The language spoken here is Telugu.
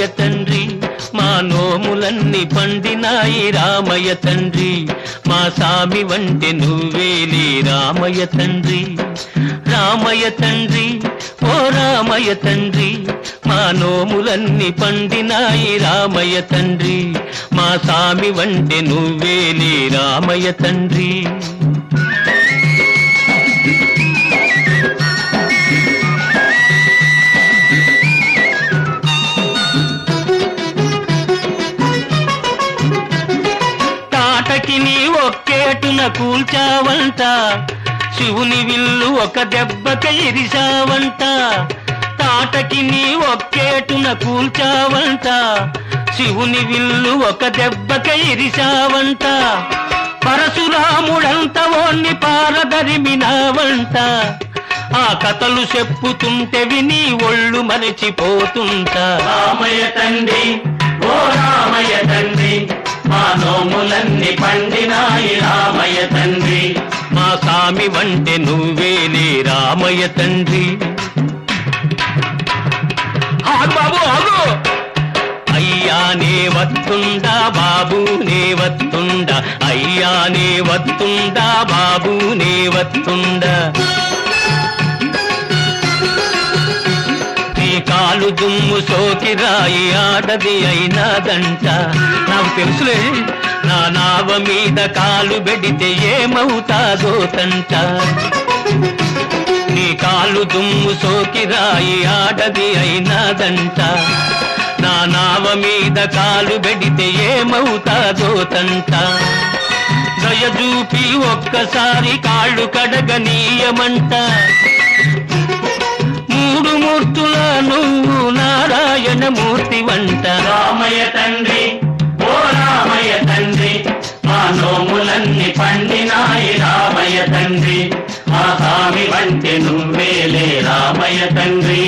రామయ్య తండ్రి మా నోములన్నీ పండినాయి రామయ్య తండ్రి మా సామి వంటి నువ్వేలే రామయ్య తండ్రి రామయ్య తండ్రి ఓ రామయ్య తండ్రి మా నోములన్నీ పండినాయి రామయ్య తండ్రి మా సామి వంటి నువ్వేలే రామయ్య తండ్రి తాటకిని ఒక్కేటున కూల్చావంట శివుని విల్లు ఒక దెబ్బక ఇరిశావంట తాటకిని ఒక్కేటున కూల్చావంట శివుని విల్లు ఒక దెబ్బక ఇరిశావంట పరశురాముడంత ఓన్ని పారదరిమినావంట ఆ కథలు చెప్పుతుంటే విని ఒళ్ళు మరిచిపోతుంటా రామయ్య తండ్రి ఓ రామయ్య తండ్రి మా నోములన్నీ పండినాయి రామయ్య తండ్రి మా సామి వంటి నువ్వేలే రామయ్య తండ్రి ఆగు బాబు ఆగు అయ్యానే వత్తుండా బాబునే వత్తుండా అయ్యానే వత్తుండా బాబునే వత్తుండా కాలు దుమ్ము సోకి రాయి ఆడది అయినాదంట నాకు తెలుసులే నా నావ మీద కాలు పెడితే ఏమవుతాదో తంట నీ కాలు దుమ్ము సోకి రాయి ఆడది అయినాదంట నా నావ మీద కాలు పెడితే ఏమవుతాదో తంట దయచూపి ఒక్కసారి కాళ్ళు కడగనీయమంట మూడు మూర్తుల నువ్వు నారాయణ మూర్తి వంట రామయ్య తండ్రి ఓ రామయ్య తండ్రి మా నోములన్నీ పండినాయి రామయ్య తండ్రి మా స్వామి వంటి నువ్వేలే రామయ్య తండ్రి